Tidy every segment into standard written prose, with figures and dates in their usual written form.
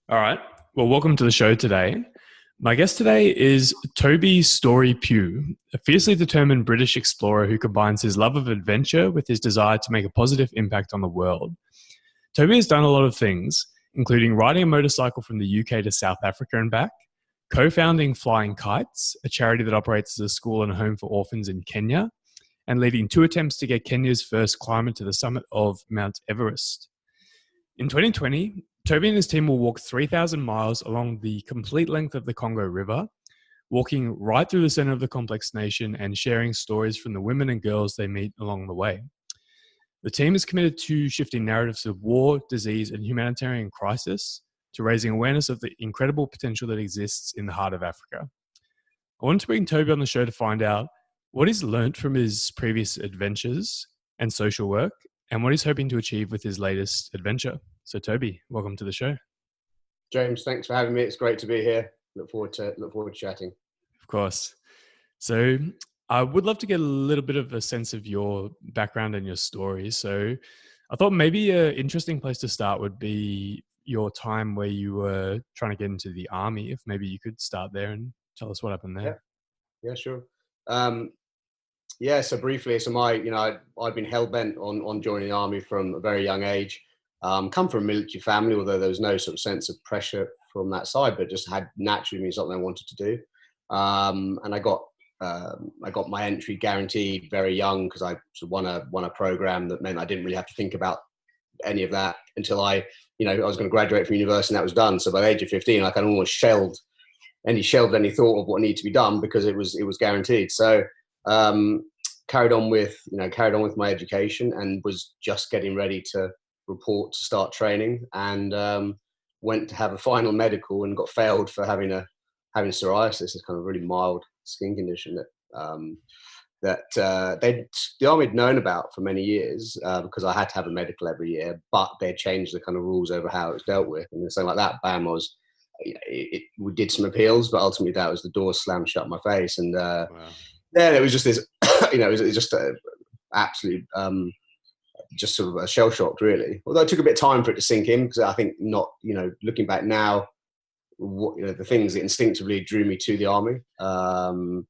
All right. Well, welcome to the show today. My guest today is Toby Storie-Pugh, a fiercely determined British explorer who combines his love of adventure with his desire to make a positive impact on the world. Toby has done a lot of things, including riding a motorcycle from the UK to South Africa and back, co-founding Flying Kites, a charity that operates as a school and home for orphans in Kenya, and leading two attempts to get Kenya's first climber to the summit of Mount Everest. In 2020, Toby and his team will walk 3,000 miles along the complete length of the Congo River, walking right through the center of the complex nation and sharing stories from the women and girls they meet along the way. The team is committed to shifting narratives of war, disease, and humanitarian crisis to raising awareness of the incredible potential that exists in the heart of Africa. I wanted to bring Toby on the show to find out what he's learnt from his previous adventures and social work, and what he's hoping to achieve with his latest adventure. So Toby, welcome to the show. James, thanks for having me. It's great to be here. Look forward to chatting. Of course. So I would love to get a little bit of a sense of your background and your story. So I thought maybe an interesting place to start would be your time where you were trying to get into the army. If maybe you could start there and tell us what happened there. Yeah, sure. So briefly, I'd been hell bent on joining the army from a very young age. Come from a military family, although there was no sort of sense of pressure from that side, but just had naturally been something I wanted to do. And I got my entry guaranteed very young because I sort of won a program that meant I didn't really have to think about any of that until I was going to graduate from university and that was done. So by the age of 15, I kind of almost shelved any thought of what needed to be done because it was guaranteed. So carried on with my education and was just getting ready to report to start training, and went to have a final medical and got failed for having psoriasis. It's kind of a really mild skin condition that the army had known about for many years, because I had to have a medical every year, but they changed the kind of rules over how it was dealt with, and something like that. Bam, we did some appeals, but ultimately that was the door slammed shut in my face, and Wow. then it was just this, it was just absolute. Just sort of a shell shocked, really. Although it took a bit of time for it to sink in, because I think looking back now, the things that instinctively drew me to the army, kind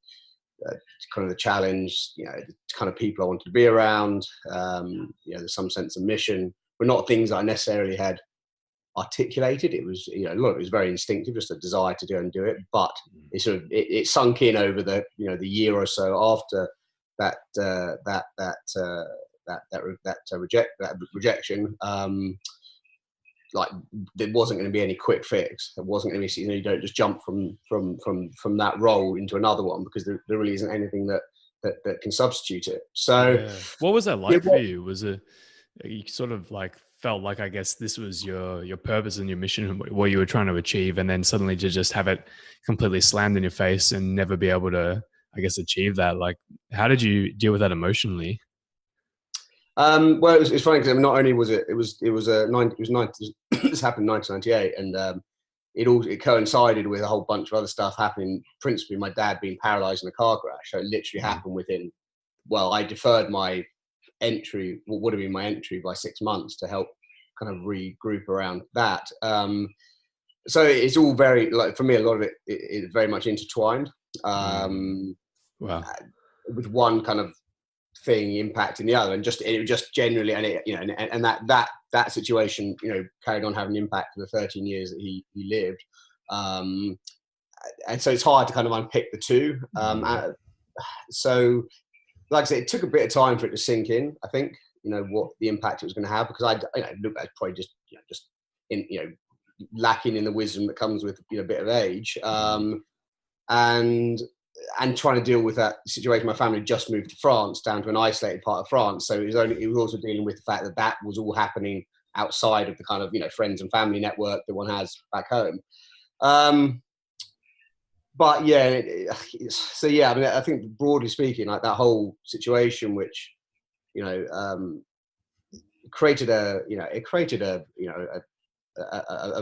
of the challenge, the kind of people I wanted to be around, there's some sense of mission, but not things that I necessarily had articulated. It was, it was very instinctive, just a desire to go and do it. But it sunk in over the year or so after that rejection. Like there wasn't going to be any quick fix. There wasn't going to be, you don't just jump from that role into another one, because there really isn't anything that can substitute it. So What was that like for you? Was it, you sort of like felt like, I guess this was your purpose and your mission, what you were trying to achieve, and then suddenly to just have it completely slammed in your face and never be able to, I guess, achieve that? Like, how did you deal with that emotionally? Well, it's funny because not only was this happened in 1998, and it coincided with a whole bunch of other stuff happening. Principally, my dad being paralysed in a car crash. So it literally happened within. Well, I deferred my entry, what would have been my entry, by 6 months to help kind of regroup around that. So it's all very, like, for me, a lot of it is very much intertwined. Wow. With one kind of thing impacting the other, and it just generally, and that situation, carried on having an impact for the 13 years that he lived, and so it's hard to kind of unpick the two. So, like I said, it took a bit of time for it to sink in, I think, what the impact it was going to have, because I look at probably just in lacking in the wisdom that comes with a bit of age, and trying to deal with that situation. My family just moved to France, down to an isolated part of France. So it was also dealing with the fact that was all happening outside of the kind of, friends and family network that one has back home. But yeah, I think broadly speaking, like that whole situation, which, created a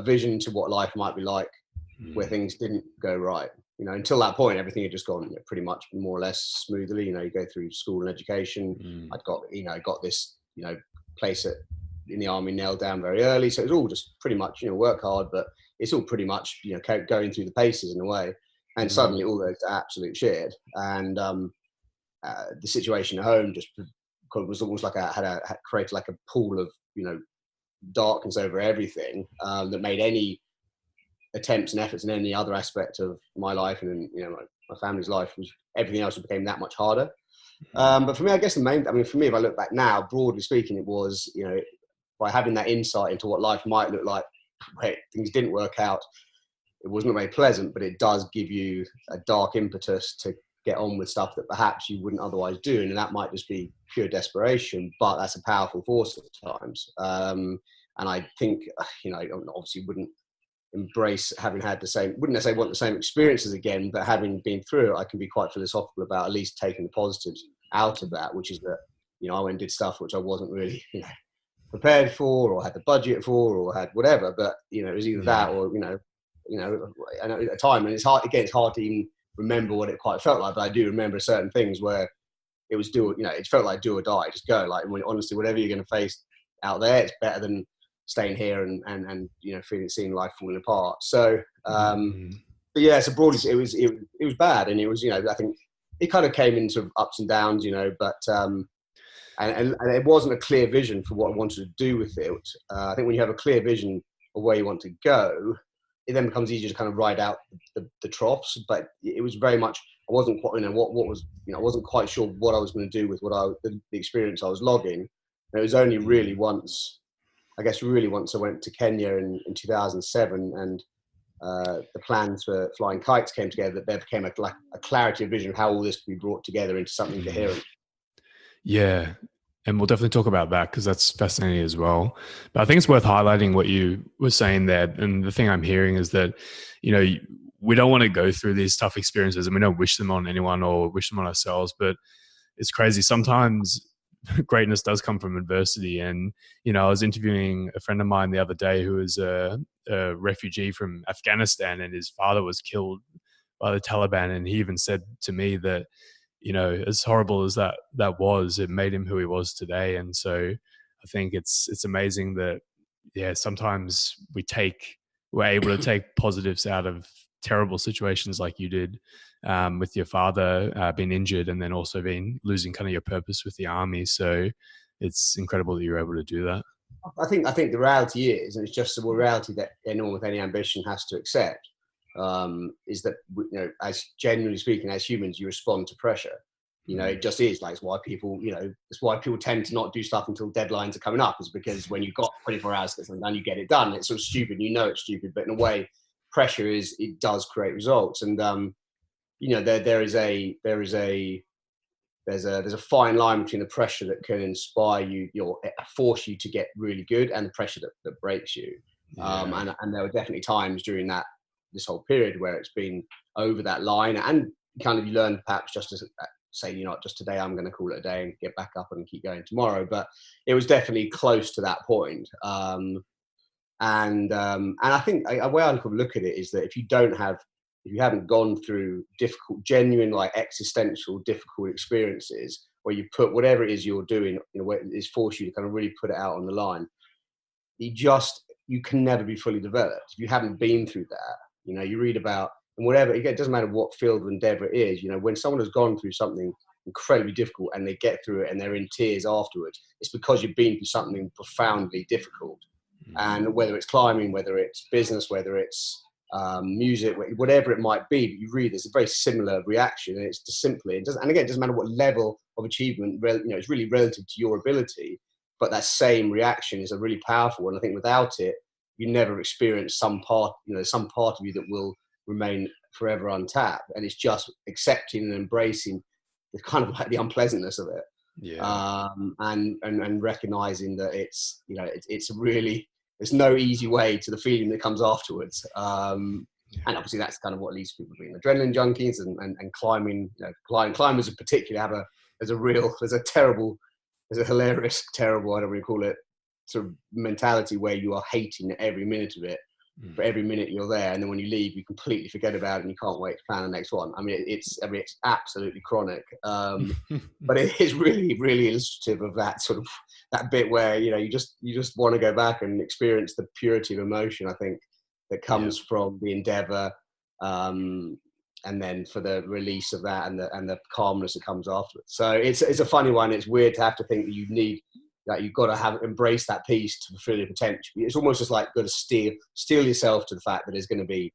vision to what life might be like, where things didn't go right. Until that point, everything had just gone pretty much more or less smoothly. You go through school and education. I'd got this, place in the army nailed down very early. So it was all just pretty much, work hard, but it's all pretty much, going through the paces in a way. And suddenly all those absolute shit. And the situation at home just was almost like had created like a pool of, darkness over everything, that made any attempts and efforts in any other aspect of my life and, my family's life, was everything else became that much harder. But for me, I guess for me, if I look back now, broadly speaking, it was, by having that insight into what life might look like, where things didn't work out, it wasn't very pleasant, but it does give you a dark impetus to get on with stuff that perhaps you wouldn't otherwise do. And that might just be pure desperation, but that's a powerful force at times. And I think, obviously wouldn't embrace having had wouldn't necessarily want the same experiences again, but having been through it, I can be quite philosophical about at least taking the positives out of that, which is that, I went and did stuff which I wasn't really, prepared for, or had the budget for, or had whatever, but, it was either that or, and at a time, and it's hard to even remember what it quite felt like, but I do remember certain things where it was it felt like do or die, just go, like, honestly, whatever you're going to face out there, it's better than staying here and seeing life falling apart. So but yeah, so broadly it was bad, and it was, I think it kind of came in sort of ups and downs, but and it wasn't a clear vision for what I wanted to do with it. I think when you have a clear vision of where you want to go, it then becomes easier to kind of ride out the troughs. But it was very much, I wasn't quite, I wasn't quite sure what I was going to do with the experience I was logging. And it was only really once I went to Kenya in 2007, and the plans for flying kites came together, that there became a clarity of vision of how all this could be brought together into something coherent. Yeah. And we'll definitely talk about that, because that's fascinating as well. But I think it's worth highlighting what you were saying there. And the thing I'm hearing is that, we don't want to go through these tough experiences, and we don't wish them on anyone or wish them on ourselves. But it's crazy. Sometimes greatness does come from adversity. And, I was interviewing a friend of mine the other day who was a refugee from Afghanistan, and his father was killed by the Taliban. And he even said to me that, as horrible as that was, it made him who he was today. And so I think it's amazing that, sometimes we're able to take positives out of terrible situations like you did, with your father being injured, and then also losing kind of your purpose with the army. So it's incredible that you're able to do that. I think the reality is, and it's just a reality that anyone with any ambition has to accept, is that, as generally speaking, as humans, you respond to pressure. It just is. Like, it's why people tend to not do stuff until deadlines are coming up, is because when you've got 24 hours to get something done, you get it done. It's sort of stupid. It's stupid, but in a way, pressure it does create results. And there's a fine line between the pressure that can inspire you, force you to get really good, and the pressure that breaks you. And there were definitely times during this whole period where it's been over that line, and kind of you learn perhaps just to say, just today I'm going to call it a day and get back up and keep going tomorrow. But it was definitely close to that point. And I think a way I look at it is that if you haven't gone through difficult, genuine, like existential, difficult experiences where you put whatever it is you're doing, where it's forced you to kind of really put it out on the line, you can never be fully developed. If you haven't been through that, you read about, and whatever, it doesn't matter what field of endeavor it is, when someone has gone through something incredibly difficult and they get through it and they're in tears afterwards, it's because you've been through something profoundly difficult. And whether it's climbing, whether it's business, whether it's music, whatever it might be, but you read, there's a very similar reaction, and it's just simply, it doesn't matter what level of achievement, it's really relative to your ability, but that same reaction is a really powerful one. I think without it, you never experience some part of you that will remain forever untapped, and it's just accepting and embracing the kind of like the unpleasantness of it, and recognizing that it's there's no easy way to the feeling that comes afterwards. And obviously that's kind of what leads people being adrenaline junkies and climbing. Climbers in particular there's a hilarious, terrible, I don't really call it, sort of mentality where you are hating every minute of it. For every minute you're there, and then when you leave, you completely forget about it, and you can't wait to plan the next one. It's absolutely chronic, but it is really, really illustrative of that sort of that bit where you just want to go back and experience the purity of emotion. I think that comes from the endeavor, and then for the release of that and the calmness that comes afterwards. So it's a funny one. It's weird to have to think that you need, that you've got to embrace that piece to fulfill your potential. It's almost just like got to steel yourself to the fact that it's going to be,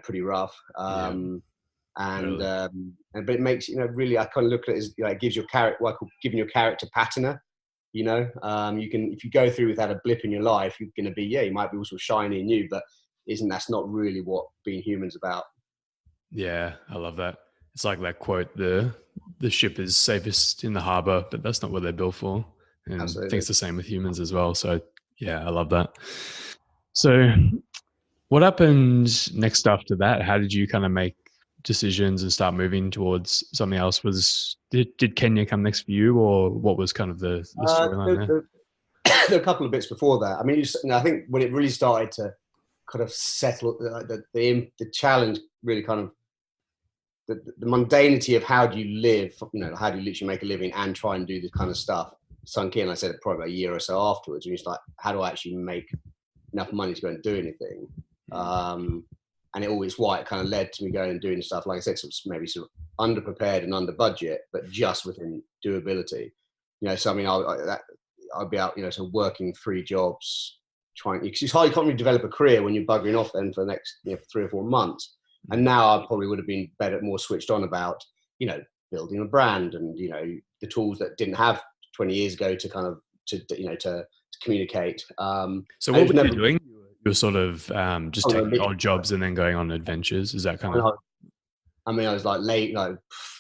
pretty rough. But it makes, really, I kind of look at it as, it gives your character, what I call giving your character patina. You can, if you go through without a blip in your life, you're going to be, you might be all sort of shiny and new, but that's not really what being human's about. Yeah, I love that. It's like that quote, the ship is safest in the harbor, but that's not what they're built for. And Absolutely. I think it's the same with humans as well. So yeah, I love that. So what happened next after that? How did you kind of make decisions and start moving towards something else? Did Kenya come next for you, or what was kind of the storyline there? There are a couple of bits before that. I mean, I think when it really started to kind of settle, the challenge really kind of, the mundanity of how do you live, how do you literally make a living and try and do this kind of stuff sunk in. I said it probably about a year or so afterwards, and you're just like, how do I actually make enough money to go and do anything? And it always it kind of led to me going and doing stuff, like I said, maybe sort of underprepared and under budget, but just within doability. So I mean, I'll be out, sort of working 3 jobs, because it's hard, you can't really develop a career when you're buggering off then for the next 3 or 4 months. And now I probably would have been more switched on about, building a brand and, the tools that didn't have 20 years ago to kind of, to communicate. So what were you doing? You were sort of just taking odd jobs and then going on adventures. Is that kind of? I mean, I was like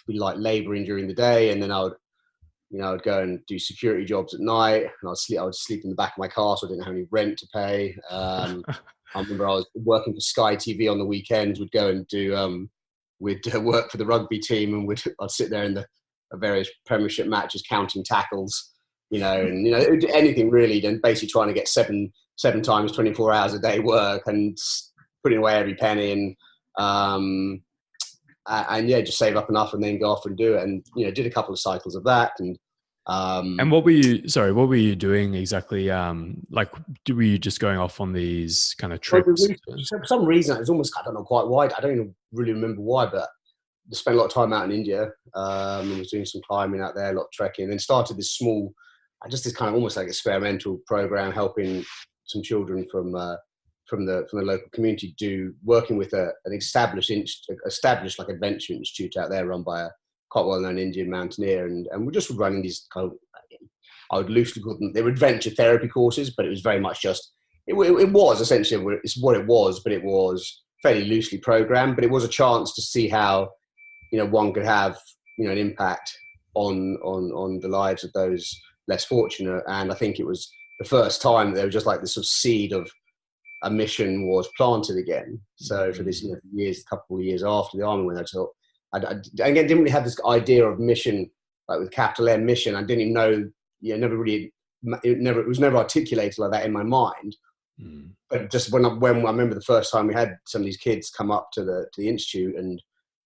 laboring during the day, and then I would go and do security jobs at night, and I would sleep in the back of my car, so I didn't have any rent to pay. I remember I was working for Sky TV on the weekends. Would go and do we'd work for the rugby team, and I'd sit there in the various Premiership matches counting tackles, and anything really. Then basically trying to get seven times 24 hours a day work and putting away every penny, and just save up enough and then go off and do it. And did a couple of cycles of that. And what were you doing exactly? Were you just going off on these kind of trips? For some reason, it was almost, I don't know quite why. I don't even really remember why, but I spent a lot of time out in India. I was doing some climbing out there, a lot of trekking, and then started this small, this kind of almost like experimental program, helping some children from the local community, working with an established like adventure institute out there, run by a quite well-known Indian mountaineer, and we're just running these kind of, I would loosely call them, they were adventure therapy courses, but it was very much just, it was essentially, it's what it was, but it was fairly loosely programmed, but it was a chance to see how, one could have, an impact on the lives of those less fortunate. And I think it was the first time that there was just like this sort of seed of a mission was planted again. So for this, a couple of years after the army, when I thought, again, didn't really have this idea of mission, like with capital M, mission. I didn't even know, it was never articulated like that in my mind. But just when I remember the first time we had some of these kids come up to the institute, and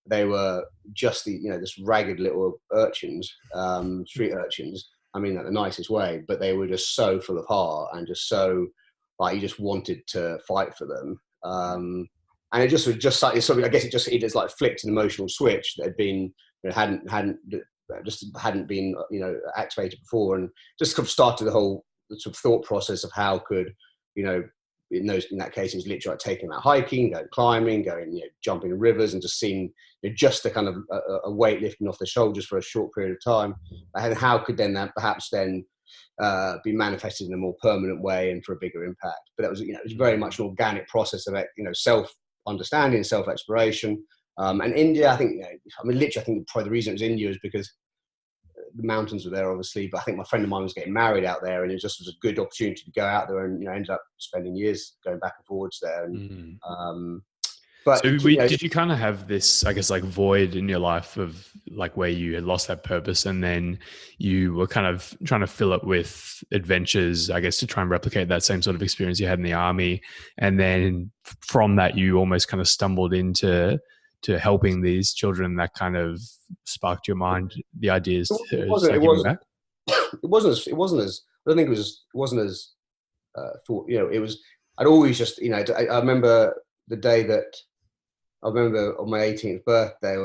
they were just this ragged little urchins, street urchins. I mean that the nicest way, but they were just so full of heart and just so, like, you just wanted to fight for them. And it just like something. I guess it just like flicked an emotional switch that had been hadn't been activated before, and just kind of started the whole sort of thought process of how could in that case it was literally like taking out hiking, going climbing, going jumping in rivers, and just seeing just the kind of a weight lifting off the shoulders for a short period of time, and how could then that perhaps then be manifested in a more permanent way and for a bigger impact. But that was it was very much an organic process of self understanding, self exploration. And India, I think literally I think probably the reason it was India is because the mountains were there, obviously, but I think my friend of mine was getting married out there, and it just was a good opportunity to go out there, and ended up spending years going back and forwards there. And but so did you kind of have this, I guess, like void in your life of like where you had lost that purpose, and then you were kind of trying to fill it with adventures, I guess, to try and replicate that same sort of experience you had in the army, and then from that you almost kind of stumbled into helping these children, that kind of sparked your mind, the ideas to start giving back? It wasn't as I don't think it wasn't as thought. It was, I'd always just I remember the day that I remember on my 18th birthday,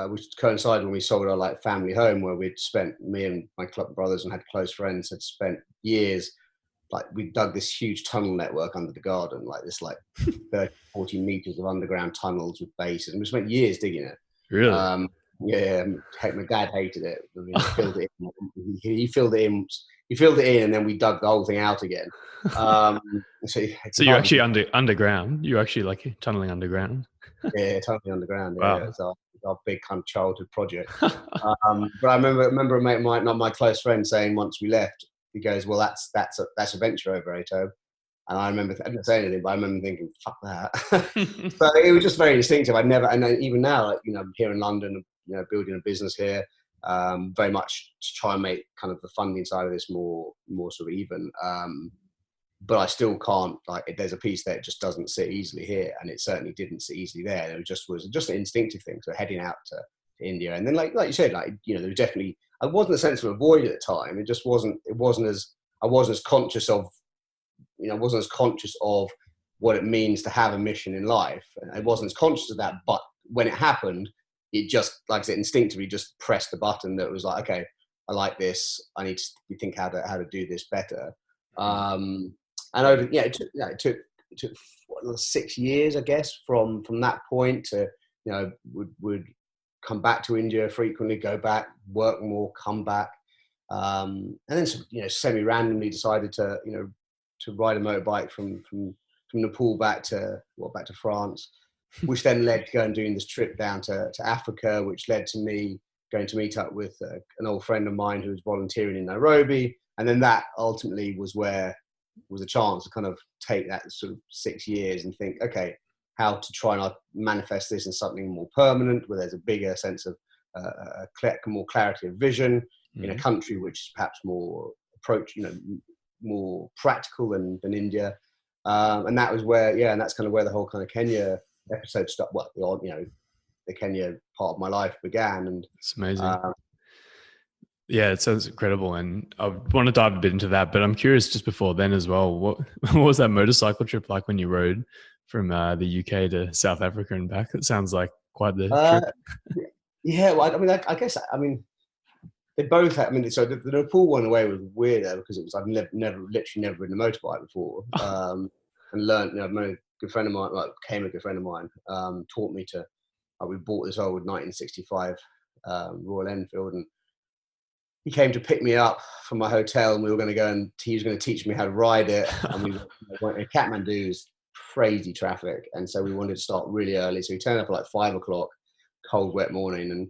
which coincided when we sold our like family home, where me and my club brothers and had close friends had spent years, like we dug this huge tunnel network under the garden, like this like 30, 40 meters of underground tunnels with bases, and we spent years digging it. Really? Yeah, heck, my dad hated it. I mean, he filled it in. He filled it in. He filled it in, and then we dug the whole thing out again. So So you're actually underground. You're actually like tunneling underground. yeah, totally underground. Yeah, Wow. it's our big kind of childhood project. But I remember a mate of mine, not my close friend, saying once we left, he goes, "Well, that's a venture over, eh, Tobe?" And I remember, I didn't say anything, but I remember thinking, "Fuck that." So it was just very instinctive. And then even now, like, I'm here in London, building a business here, very much to try and make kind of the funding side of this more sort of even. But I still can't, like, there's a piece that just doesn't sit easily here, and it certainly didn't sit easily there. It was just an instinctive thing. So heading out to India, and then like you said, like, there was definitely, I wasn't a sense of avoid at the time. It just wasn't. It wasn't as I wasn't as conscious of, wasn't as conscious of what it means to have a mission in life. I wasn't as conscious of that. But when it happened, it just, like I said, instinctively just pressed the button that was like, okay, I like this. I need to think how to do this better. And over, it took 6 years, I guess, from that point to, would come back to India frequently, go back, work more, come back, and then semi-randomly decided to ride a motorbike from Nepal back to France, which then led to going and doing this trip down to Africa, which led to me going to meet up with an old friend of mine who was volunteering in Nairobi, and then that ultimately was a chance to kind of take that sort of 6 years and think, okay, how to try and manifest this in something more permanent, where there's a bigger sense of more clarity of vision in a country which is perhaps more more practical than India. And that was and that's kind of where the whole kind of Kenya episode started. Well, the Kenya part of my life began, and it's amazing. Yeah, it sounds incredible, and I want to dive a bit into that. But I'm curious, just before then as well, what was that motorcycle trip like when you rode from the UK to South Africa and back? It sounds like quite the trip. Yeah, well, I mean, I guess, I mean, they both had, I mean, so the Nepal one away was weirder because I've literally never ridden a motorbike before, and learned, a good friend of mine, became a good friend of mine, taught me to, we bought this old 1965 Royal Enfield, and he came to pick me up from my hotel, and we were going to go, and he was going to teach me how to ride it. And we went to Kathmandu's crazy traffic, and so we wanted to start really early. So we turned up at like 5 o'clock, cold, wet morning, and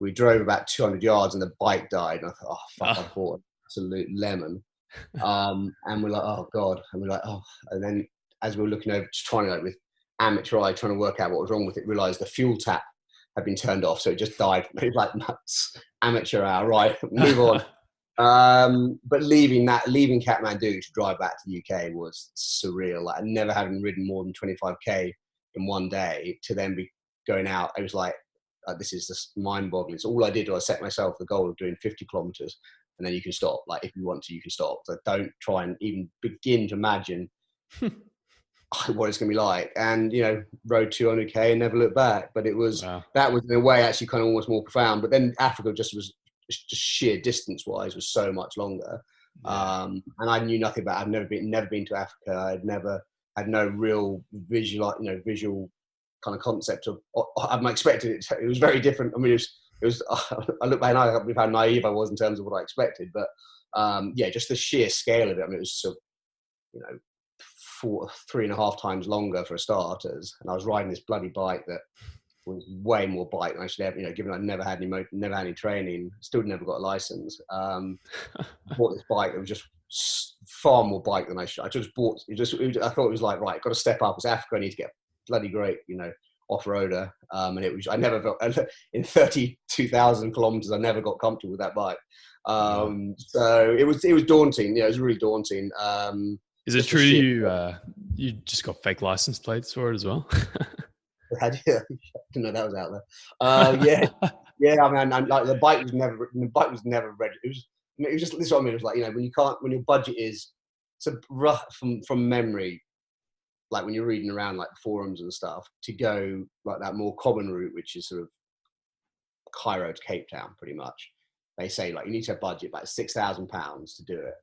we drove about 200 yards, and the bike died. And I thought, oh fuck, I bought an absolute lemon. And we're like, oh god, and we're like, oh. And then as we were looking over, just trying to, like, with amateur eye, trying to work out what was wrong with it, realised the fuel tap had been turned off, so it just died. It was like nuts. Amateur hour, right? Move on. But leaving Kathmandu to drive back to the UK was surreal. Like, never having ridden more than 25k in one day, to then be going out, it was like, this is just mind-boggling. So all I did was I set myself the goal of doing 50 kilometers, and then you can stop. Like, if you want to, you can stop. So don't try and even begin to imagine what it's going to be like. And rode 200k and never looked back. But it was that was in a way actually kind of almost more profound. But then Africa just sheer distance wise was so much longer. And I knew nothing about it. I'd never been to Africa. I'd had no real visual kind of concept of I'm expected it. It was very different. I mean, it was I look back and I can't believe how naive I was in terms of what I expected. But just the sheer scale of it. I mean, it was sort of, 3.5 times longer for starters, and I was riding this bloody bike that was way more bike than I should have. Given I'd never had any training, still never got a license. I bought this bike that was just far more bike than I should. I just bought. I thought it was like, right, got to step up. It's Africa. I need to get a bloody great, off-roader. And it was. I never got in 32,000 kilometers. I never got comfortable with that bike. So it was daunting. It was really daunting. Is it true you just got fake license plates for it as well? I didn't know that was out there. Yeah. I mean, like the bike was never ready. It was just, this is what I mean. It was like, when your budget is, so rough from memory, like when you're reading around like forums and stuff, to go like that more common route, which is sort of Cairo to Cape Town, pretty much. They say like you need to have budget about £6,000 to do it.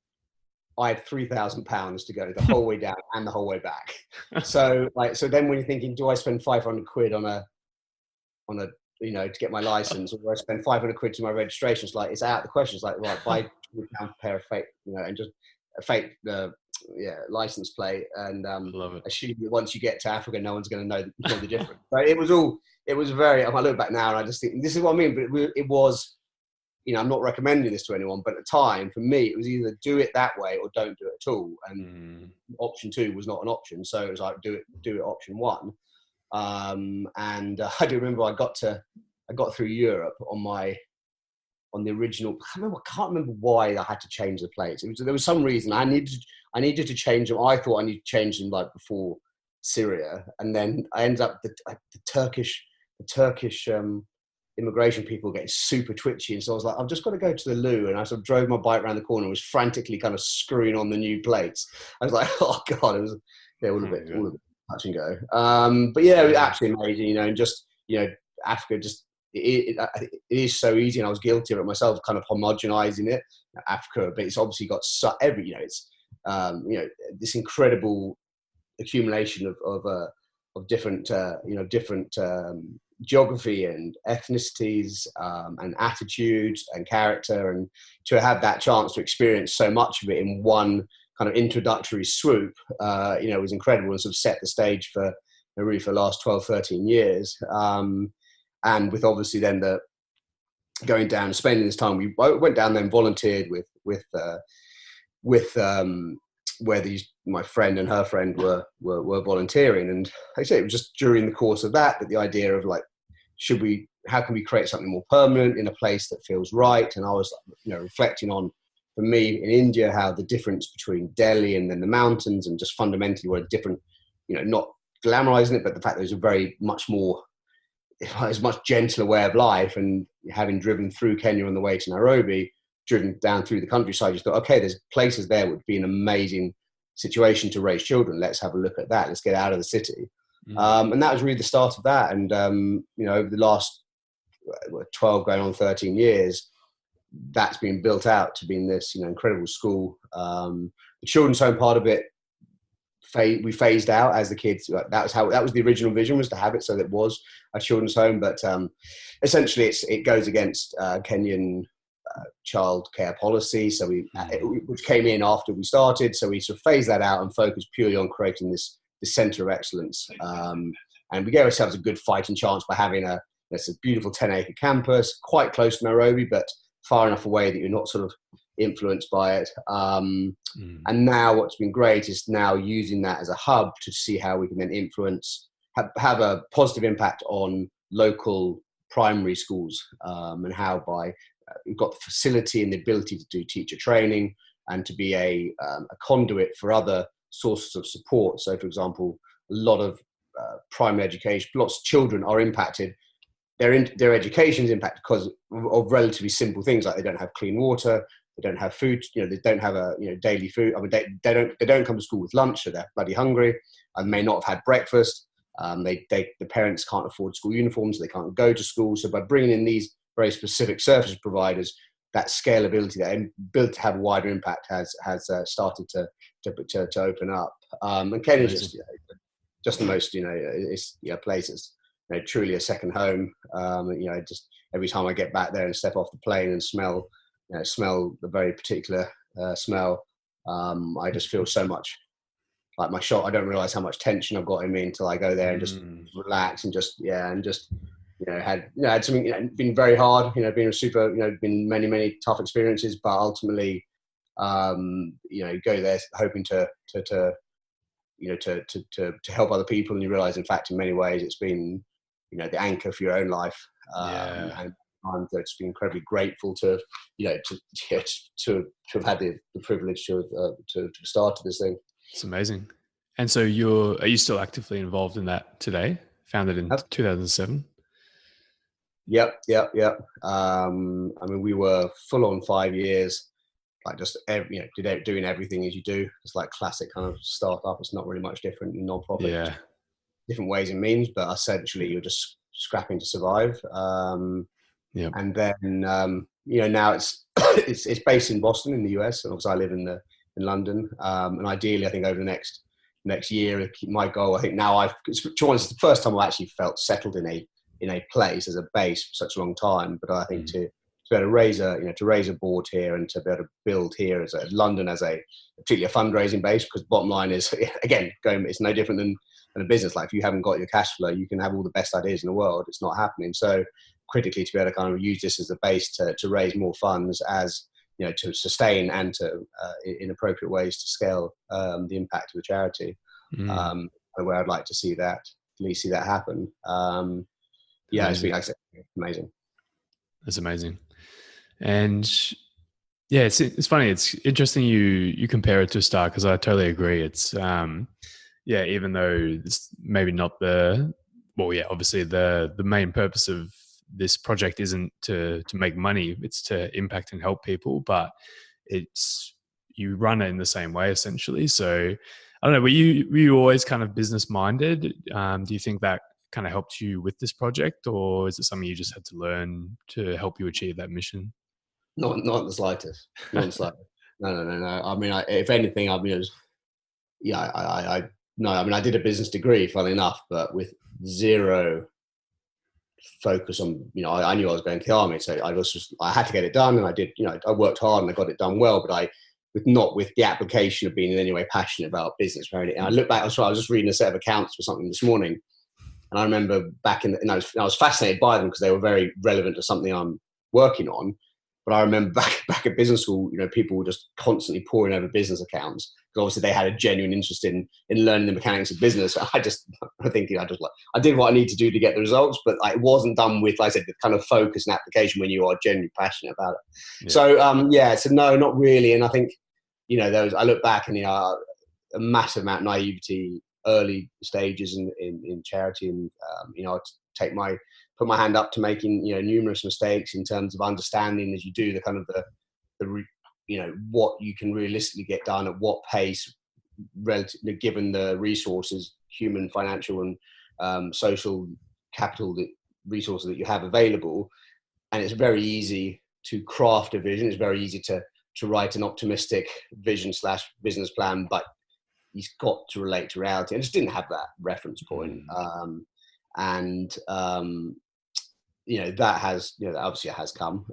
I had £3,000 to go the whole way down and the whole way back. So then when you're thinking, do I spend 500 quid on a to get my license, or do I spend 500 quid to my registration? It's like, it's out of the question. It's like, right, buy £2 pair of fake, and just a fake license plate, and assume that once you get to Africa, no one's going to know the difference. But it was very, I look back now and I just think, this is what I mean, but it was, I'm not recommending this to anyone, but at the time, for me, it was either do it that way or don't do it at all. And option 2 was not an option. So it was like, do it option 1. And I do remember I got through Europe on the original. I can't remember why I had to change the plates. There was some reason I needed to change them. I thought I needed to change them like before Syria, and then I ended up the Turkish immigration people getting super twitchy, and so I was like, I've just got to go to the loo, and I sort of drove my bike around the corner and was frantically kind of screwing on the new plates. I was like, oh god, it was all a bit touch and go. But yeah, it was absolutely amazing, and just Africa, just it is so easy, and I was guilty of it myself, kind of homogenizing it, Africa, but it's obviously got it's this incredible accumulation of different geography and ethnicities and attitudes and character, and to have that chance to experience so much of it in one kind of introductory swoop, was incredible, and sort of set the stage for really for the last 12, 13 years. And with obviously then the going down and spending this time, we went down there and volunteered with where my friend and her friend were volunteering. And like I say, it was just during the course of that the idea of like, how can we create something more permanent in a place that feels right? And I was reflecting on, for me in India, how the difference between Delhi and then the mountains, and just fundamentally were different, not glamorizing it, but the fact that it was a very much more, it was much gentler way of life. And having driven through Kenya on the way to Nairobi, driven down through the countryside, you thought, okay, there's places there would be an amazing situation to raise children. Let's have a look at that. Let's get out of the city. And that was really the start of that. And, over the last 12 going on 13 years, that's been built out to being this, incredible school. The children's home part of it, we phased out as the kids. That was the original vision, was to have it so that it was a children's home. But essentially, it goes against Kenyan child care policy. So which came in after we started. So we sort of phased that out and focused purely on creating this centre of excellence. And we gave ourselves a good fighting chance by having a beautiful 10-acre campus, quite close to Nairobi, but far enough away that you're not sort of influenced by it. And now what's been great is now using that as a hub to see how we can then influence, have a positive impact on local primary schools, and how we've got the facility and the ability to do teacher training and to be a conduit for other sources of support. So, for example, a lot of primary education, lots of children are impacted. Their education is impacted because of relatively simple things, like they don't have clean water, they don't have food, they don't have daily food. I mean, they don't come to school with lunch, so they're bloody hungry, and may not have had breakfast. The parents can't afford school uniforms, so they can't go to school. So by bringing in these very specific service providers, that scalability, that ability to have a wider impact has started to open up. And Kenya is just the most, it's place that's truly a second home. Just every time I get back there and step off the plane and smell the very particular smell, I just feel so much like my shot. I don't realize how much tension I've got in me until I go there and just relax and just had something, been very hard, been a super, been many tough experiences, but ultimately, go there hoping to help other people, and you realize, in fact, in many ways, it's been, the anchor for your own life. And I'm just been incredibly grateful to have had the privilege to have started this thing. It's amazing. And so are you still actively involved in that today? Founded in 2007? Yep. I mean, we were full on 5 years. like just doing everything as you do. It's like classic kind of startup. It's not really much different in non-profit, Yeah. different ways and means, but essentially you're just scrapping to survive. Yep. And then now it's it's based in Boston in the US, and obviously I live in London. And ideally, I think over the next year, my goal, I think now it's the first time I've actually felt settled in a place as a base for such a long time. But I think to be able to raise a board here and to be able to build here as London as particularly a fundraising base, because bottom line is, again, it's no different than a business. Like if you haven't got your cash flow, you can have all the best ideas in the world. It's not happening. So critically, to be able to kind of use this as a base to raise more funds, as to sustain and to in appropriate ways to scale the impact of the charity. Where I'd like to see that, at least see that happen. It's been amazing. That's amazing. And yeah, it's funny. It's interesting you compare it to a star, because I totally agree. It's even though it's maybe not obviously the main purpose of this project isn't to make money, it's to impact and help people, but you run it in the same way essentially. So I don't know, were you always kind of business minded? Do you think that kind of helped you with this project, or is it something you just had to learn to help you achieve that mission? Not the slightest. Not the slightest. No. I mean, if anything, I mean, I did a business degree, funnily enough, but with zero focus on, I knew I was going to the army, so I had to get it done, and I did, I worked hard and I got it done well, but not with the application of being in any way passionate about business or anything. And I look back, I was just reading a set of accounts for something this morning, and I remember and I was fascinated by them because they were very relevant to something I'm working on. But I remember back at business school, people were just constantly poring over business accounts, because obviously they had a genuine interest in learning the mechanics of business. I did what I need to do to get the results, but it wasn't done with, like I said, the kind of focus and application when you are genuinely passionate about it. Yeah. So no, not really. And I think, I look back and, a massive amount of naivety, early stages in charity, and I'd put my hand up to making numerous mistakes in terms of understanding as you do the kind of what you can realistically get done at what pace, relatively given the resources, human, financial, and social capital, resources that you have available. And it's very easy to craft a vision. It's very easy to write an optimistic vision / business plan, but he's got to relate to reality. I just didn't have that reference point. That has, obviously it has come.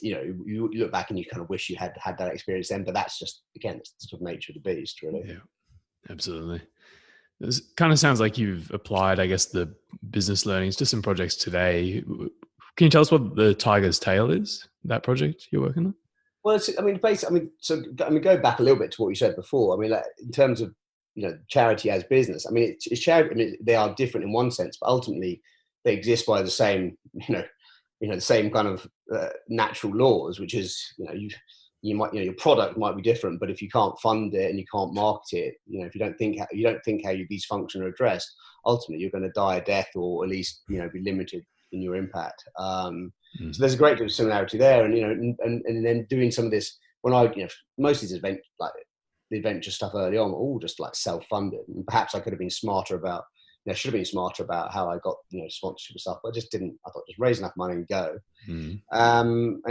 You look back and you kind of wish you had that experience then, but that's just, again, it's the sort of nature of the beast, really. Yeah, absolutely. It kind of sounds like you've applied, I guess, the business learnings to some projects today. Can you tell us what the Tiger's Tail is, that project you're working on? Well, go back a little bit to what you said before. I mean, in terms of, charity as business, I mean, it's charity. I mean, they are different in one sense, but ultimately they exist by the same, the same kind of natural laws, which is, you might, your product might be different, but if you can't fund it and you can't market it, if you don't think how these function are addressed, ultimately you're going to die a death, or at least, be limited in your impact. So there's a great deal of similarity there, and and then doing some of this when most of these events, like the adventure stuff early on, were all just like self-funded, and perhaps I could have been smarter about, should have been smarter about how I got sponsorship and stuff, but I just didn't. I thought just raise enough money and go. And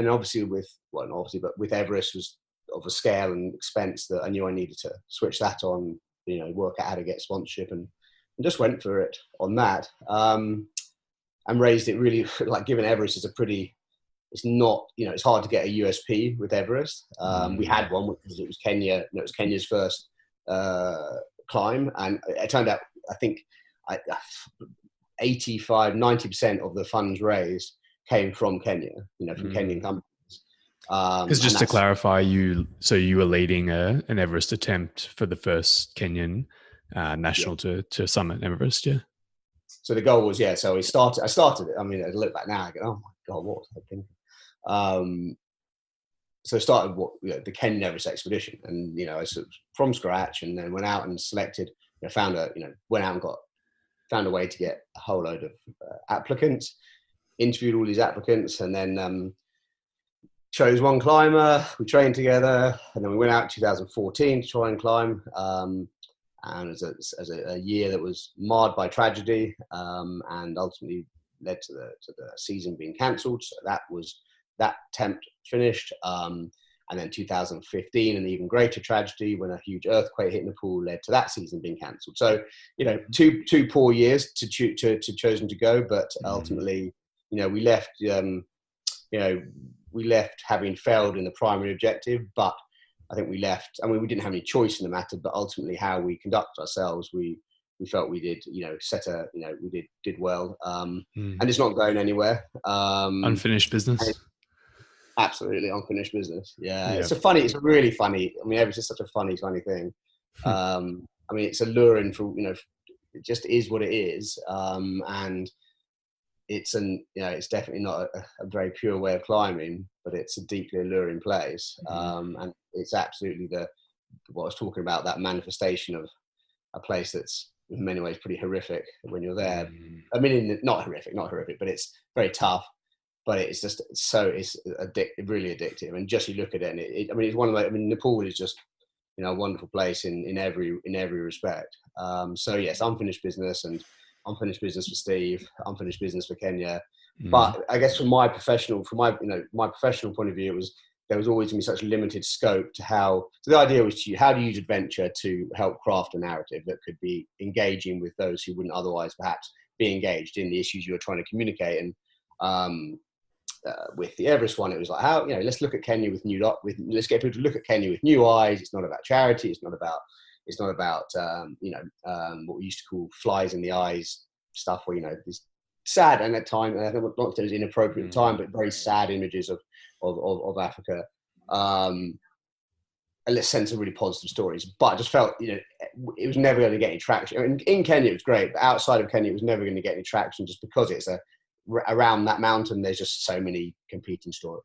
obviously with Everest was of a scale and expense that I knew I needed to switch that on, work out how to get sponsorship, and just went for it on that. And raised it really, like, given Everest is it's not, it's hard to get a USP with Everest. We had one because it was Kenya, it was Kenya's first climb. And it turned out, I think 85-90% of the funds raised came from Kenya, from Kenyan companies. Because just to clarify, you were leading an Everest attempt for the first Kenyan national to summit Everest, yeah? So the goal was, so I started it. I mean, I look back now, I go, oh my God, what was I thinking? So I started the Kenyan Everest expedition, and, I sort of from scratch, and then went out and selected, found a way to get a whole load of applicants, interviewed all these applicants, and then chose one climber, we trained together, and then we went out in 2014 to try and climb. And as a year that was marred by tragedy, and ultimately led to the season being cancelled. So that attempt finished. And then 2015, an even greater tragedy when a huge earthquake hit Nepal led to that season being cancelled. So, two poor years to chosen to go, but ultimately, we left. We left having failed in the primary objective, but I think we left. I mean, we didn't have any choice in the matter, but ultimately, how we conduct ourselves, we felt we did. We did well, and it's not going anywhere. Unfinished business. Absolutely unfinished business. Yeah. It's a really funny. I mean, Everest is such a funny thing. I mean, it's alluring for it just is what it is, and it's it's definitely not a very pure way of climbing, but it's a deeply alluring place, and it's absolutely what I was talking about, that manifestation of a place that's in many ways pretty horrific when you're there. I mean, not horrific, but it's very tough. But it's just it's really addictive, and just you look at it, and it's one of Nepal is just a wonderful place in every respect. So yes, unfinished business, and unfinished business for Steve, unfinished business for Kenya. But I guess from my professional point of view, there was always going to be such limited scope to how. So the idea was how do you use adventure to help craft a narrative that could be engaging with those who wouldn't otherwise perhaps be engaged in the issues you were trying to communicate. And with the Everest one, it was like, let's look at Kenya let's get people to look at Kenya with new eyes. It's not about charity. It's not about what we used to call flies in the eyes stuff, where this sad, and at time, I don't know if it was inappropriate at the time, but very sad images of Africa. A sense of really positive stories, but I just felt it was never going to get any traction. I mean, in Kenya it was great, but outside of Kenya it was never going to get any traction, just because it's around that mountain there's just so many competing stories.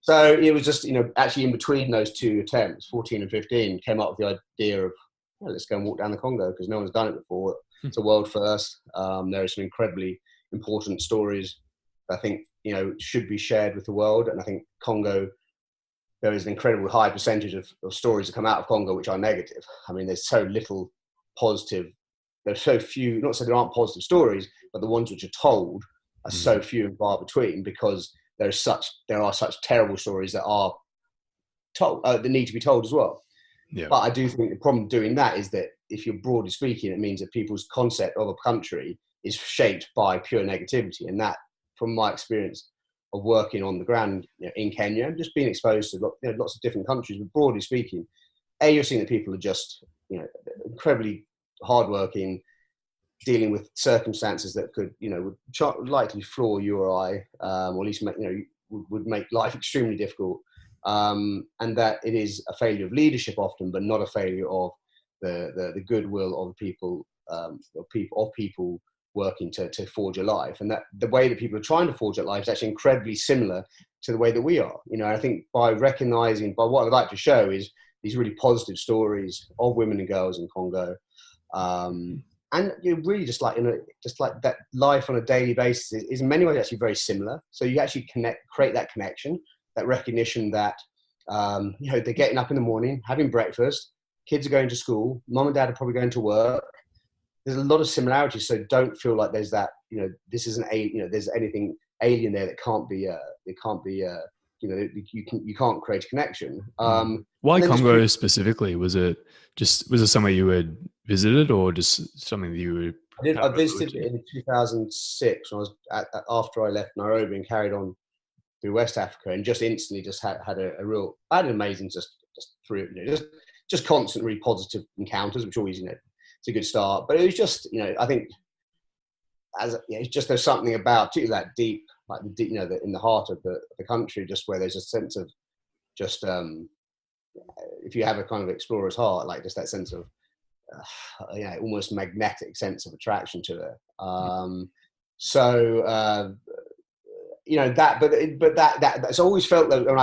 So it was just actually in between those two attempts, 14 and 15, came up with the idea of let's go and walk down the Congo, because no one's done it before. It's a world first. There are some incredibly important stories that I think should be shared with the world, and I think Congo, there is an incredibly high percentage of stories that come out of Congo which are negative. I mean, there's so little positive. There's so few, not so there aren't positive stories, but the ones which are told are so few and far between, because there are such terrible stories that are told, that need to be told as well. Yeah. But I do think the problem doing that is that if you're broadly speaking, it means that people's concept of a country is shaped by pure negativity. And that, from my experience of working on the ground in Kenya, just being exposed to lots of different countries, but broadly speaking, you're seeing that people are just incredibly hardworking, dealing with circumstances that could would likely floor you or I, or at least would make life extremely difficult, and that it is a failure of leadership often, but not a failure of the goodwill of people, people working to forge a life. And that the way that people are trying to forge that life is actually incredibly similar to the way that we are. I think by what I'd like to show is these really positive stories of women and girls in Congo, and really just like that life on a daily basis is in many ways actually very similar. So you actually create that connection, that recognition that they're getting up in the morning, having breakfast, kids are going to school, mom and dad are probably going to work. There's a lot of similarities, so don't feel like there's that this isn't there's anything alien there that can't be you can't create a connection. Why Congo specifically? Was it somewhere you had visited, or just something that you were? I visited in 2006 when I was after I left Nairobi and carried on through West Africa, and just instantly had an amazing just constant really positive encounters, which always it's a good start. But it was just I think it's just there's something about that deep, like the deep, in the heart of the country, just where there's a sense of just if you have a kind of explorer's heart, like just that sense of almost magnetic sense of attraction to it. That's always felt that when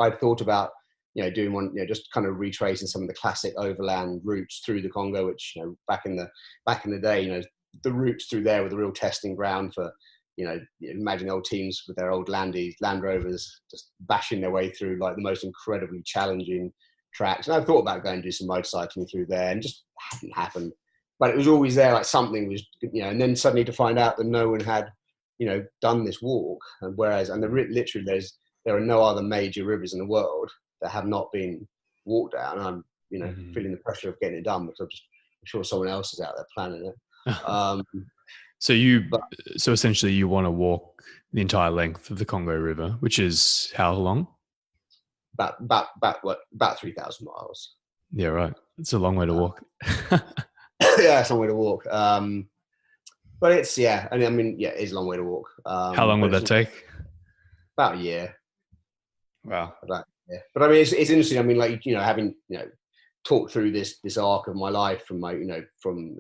I thought about doing one, just kind of retracing some of the classic overland routes through the Congo, which back in the day, the routes through there were the real testing ground for imagine old teams with their old Land Rovers just bashing their way through like the most incredibly challenging tracks. And I thought about going and do some motorcycling through there, and just hadn't happened. But it was always there, like something was, and then suddenly to find out that no one had, done this walk, and literally there are no other major rivers in the world that have not been walked down. And I'm, feeling the pressure of getting it done, because I'm sure someone else is out there planning it. So essentially you want to walk the entire length of the Congo River, which is how long? About 3,000 miles. Yeah, right. It's a long way to walk. Yeah, it's a long way to walk. But it's, it is a long way to walk. How long would that take? About a year. Wow. But it's interesting. Having, talked through this arc of my life from from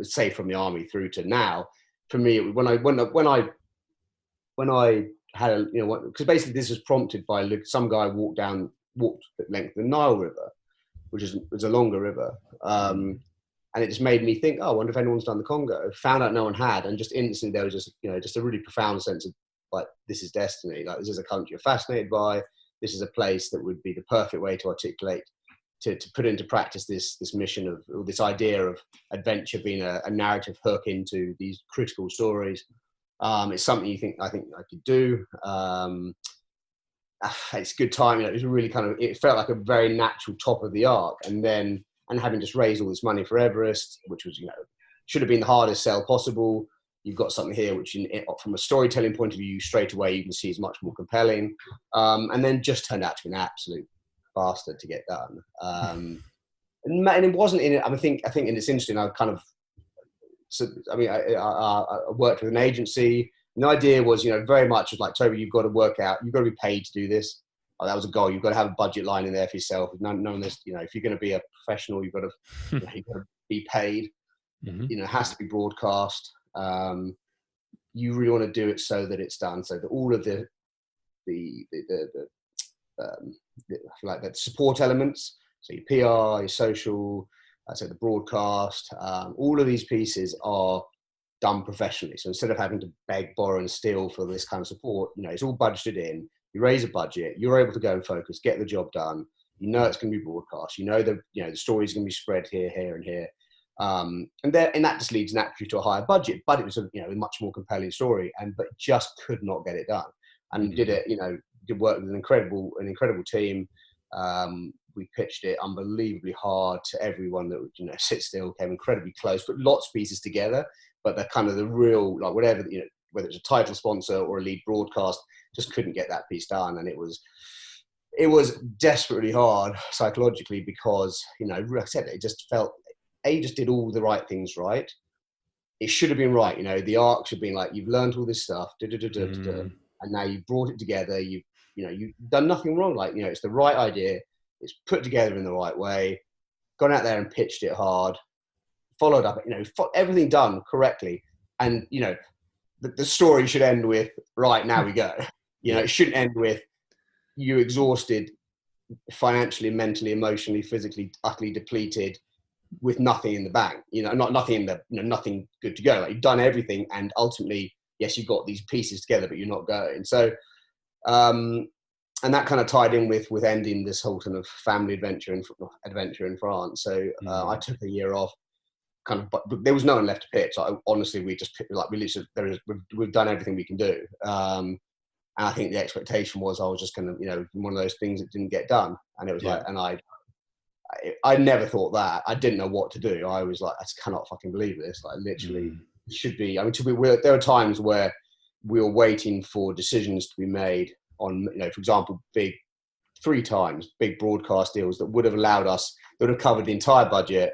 the army through to now, for me, when I had because basically this was prompted by some guy walked the length of the Nile River, which was a longer river. And it just made me think, I wonder if anyone's done the Congo. Found out no one had, and just instantly there was just a really profound sense of like, this is destiny. Like, this is a country you're fascinated by. This is a place that would be the perfect way to articulate, to put into practice this mission of, or this idea of adventure being a narrative hook into these critical stories. It's something I think I could do. It's good timing. It was really it felt like a very natural top of the arc, and having just raised all this money for Everest, which was, should have been the hardest sell possible. You've got something here which, from a storytelling point of view, straight away you can see is much more compelling, and then just turned out to be an absolute bastard to get done. And it wasn't in it. I think, and it's interesting. I worked with an agency. And the idea was, very much like, Toby, you've got to work out. You've got to be paid to do this. That was a goal. You've got to have a budget line in there for yourself. None of this, if you're going to be a professional, you've got to, you've got to be paid. Mm-hmm. It has to be broadcast. You really want to do it so that it's done, so that all of the support elements, so your PR, your social, so the broadcast, all of these pieces are done professionally. So instead of having to beg, borrow, and steal for this kind of support, it's all budgeted in. You raise a budget, you're able to go and focus, get the job done. It's going to be broadcast. The story's going to be spread here, and here. And that just leads naturally to a higher budget. But it was a much more compelling story, but just could not get it done. And did work with an incredible team. We pitched it unbelievably hard to everyone that would sit still, came incredibly close, put lots of pieces together. But the real, like, whatever, whether it's a title sponsor or a lead broadcast, just couldn't get that piece done. And it was desperately hard psychologically, because, like I said, it just felt, just did all the right things right. It should have been right. The arc should have been like, you've learned all this stuff, and now you've brought it together. You've done nothing wrong. Like, it's the right idea. It's put together in the right way, gone out there and pitched it hard, followed up, everything done correctly. And, the story should end with, right, now we go. It shouldn't end with you exhausted, financially, mentally, emotionally, physically, utterly depleted, with nothing in the bank. Nothing good to go. Like, you've done everything, and ultimately, yes, you've got these pieces together, but you're not going. So, and that kind of tied in with ending this whole kind of family adventure in France. So I took a year off. But there was no one left to pitch. Like, honestly, we've done everything we can do. And I think the expectation was I was just going to, one of those things that didn't get done. And it was like, and I never thought that. I didn't know what to do. I was like, I just cannot fucking believe this. Like, literally, it should be. There were times where we were waiting for decisions to be made on, for example, big broadcast deals that would have allowed us, that would have covered the entire budget,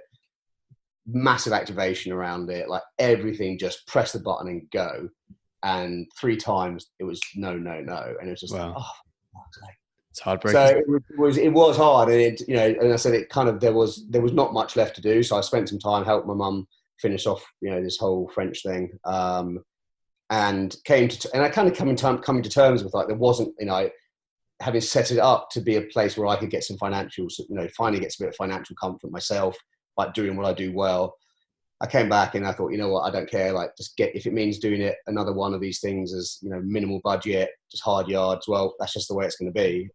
massive activation around it, like everything, just press the button and go. And 3 times it was no, and it was just wow. Like, it's heartbreaking. So it was hard, and and I said it kind of, there was not much left to do. So I spent some time helping my mum finish off this whole French thing, and I kind of coming to terms with, like, there wasn't, having set it up to be a place where I could get some financial, finally get a bit of financial comfort myself by doing what I do well. I came back and I thought, you know what, I don't care. Like, just if it means doing it another one of these things as, you know, minimal budget, just hard yards. Well, that's just the way it's going to be.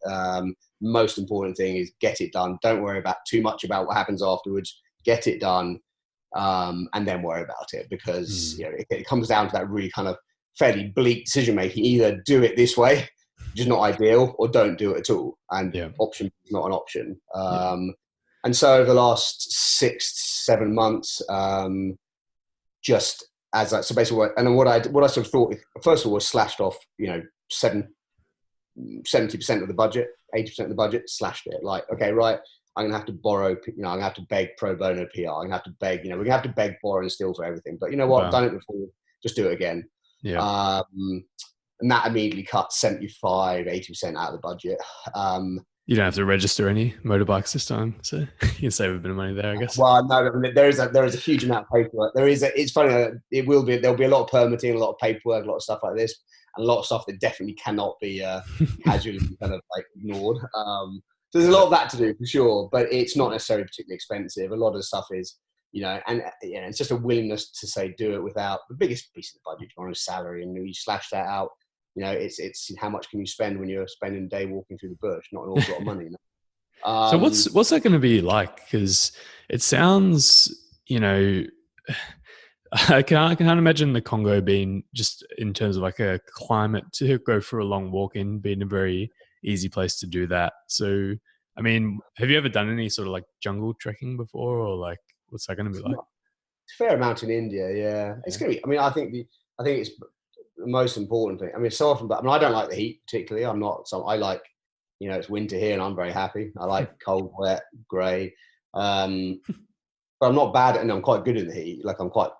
Most important thing is get it done. Don't worry about too much about what happens afterwards. Get it done, and then worry about it, because you know, it comes down to that really kind of fairly bleak decision making. Either do it this way, which is not ideal, or don't do it at all. And option is not an option. And so over the last 6-7 months, just as I, so basically what I sort of thought, first of all, was slashed off, you know, 70% of the budget, 80% of the budget, slashed it. Like, okay, right, I'm gonna have to borrow, you know, I'm gonna have to beg pro bono PR. I'm gonna have to beg, you know, we're gonna have to beg, borrow, and steal for everything. But you know what? Wow. Done it before, just do it again. Yeah. And that immediately cut 75-80% out of the budget. You don't have to register any motorbikes this time, so you can save a bit of money there, I guess. Well, no, there is a huge amount of paperwork. It's funny, there'll be a lot of permitting, a lot of paperwork, a lot of stuff like this, and a lot of stuff that definitely cannot be casually kind of like ignored. So there's a lot of that to do for sure, but it's not necessarily particularly expensive. A lot of the stuff is, you know, and you know, it's just a willingness to say do it without the biggest piece of the budget, on a salary, and you slash that out. You know, it's how much can you spend when you're spending a day walking through the bush? Not an awful lot of money. So what's that going to be like? Because it sounds, you know, I can imagine the Congo being, just in terms of like a climate to go for a long walk in, being a very easy place to do that. So, I mean, have you ever done any sort of like jungle trekking before, or like what's that going to be like? It's a fair amount in India, yeah. It's going to be. I mean, I think it's the most important thing. I mean, so often, but I mean, I don't like the heat particularly. I like, you know, it's winter here and I'm very happy. I like cold, wet, grey. But I'm not bad and I'm quite good in the heat. Like, I'm quite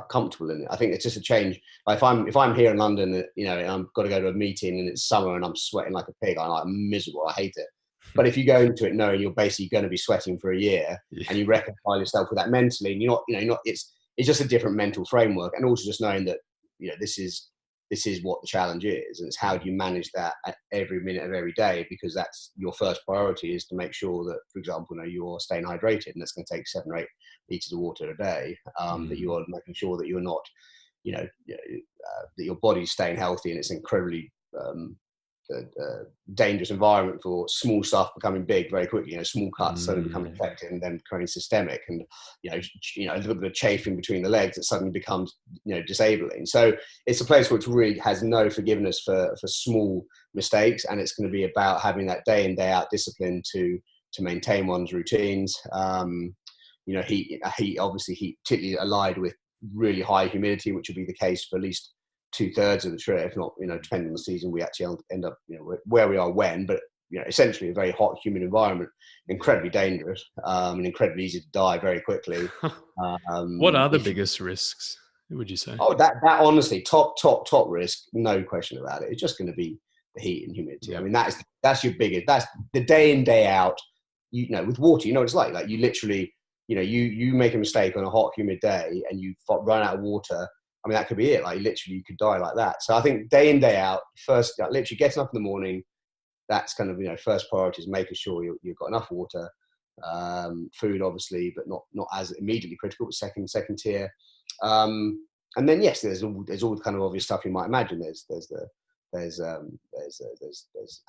comfortable in it. I think it's just a change. Like, if I'm here in London, you know, and I've got to go to a meeting and it's summer and I'm sweating like a pig, I'm miserable. I hate it. But if you go into it knowing you're basically going to be sweating for a year, and you reconcile yourself with that mentally, and it's just a different mental framework. And also just knowing that, you know, this is what the challenge is, and it's how do you manage that at every minute of every day, because that's your first priority, is to make sure that, for example, you know, you're staying hydrated, and that's going to take 7 or 8 liters of water a day. That you are making sure that you're not, you know, that your body's staying healthy, and it's incredibly dangerous environment for small stuff becoming big very quickly. You know, small cuts suddenly become infected and then becoming systemic, and you know, a little bit of chafing between the legs that suddenly becomes, you know, disabling. So it's a place which really has no forgiveness for small mistakes, and it's going to be about having that day in, day out discipline to maintain one's routines. You know, heat, particularly allied with really high humidity, which will be the case for at least 2/3 of the trip, if not, you know, depending on the season, we actually end up, you know, where we are when, but, you know, essentially a very hot, humid environment, incredibly dangerous, and incredibly easy to die very quickly. What are the biggest risks, would you say? Oh, that honestly, top risk, no question about it. It's just going to be the heat and humidity. I mean, that's your biggest, that's the day in, day out. You know, with water, you know what it's like you literally, you know, you make a mistake on a hot, humid day and you run out of water. I mean, that could be it. Like, literally, you could die like that. So I think day in, day out, first, like, literally getting up in the morning, that's kind of, you know, first priority is making sure you've got enough water, food, obviously, but not as immediately critical, but second tier. And then, yes, there's all the kind of obvious stuff you might imagine. There's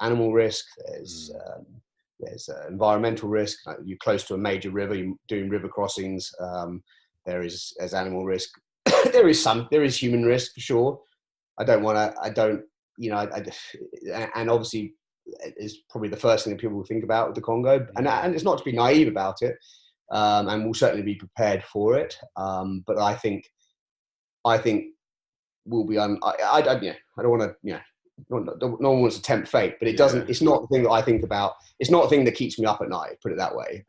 animal risk. There's environmental risk. Like, you're close to a major river, you're doing river crossings. There's animal risk. there is human risk for sure. And obviously it's probably the first thing that people will think about with the Congo, and it's not to be naive about it, and we'll certainly be prepared for it. But I think we'll be. I don't want to. You know, no one wants to tempt fate, but it doesn't. It's not the thing that I think about. It's not the thing that keeps me up at night. Put it that way.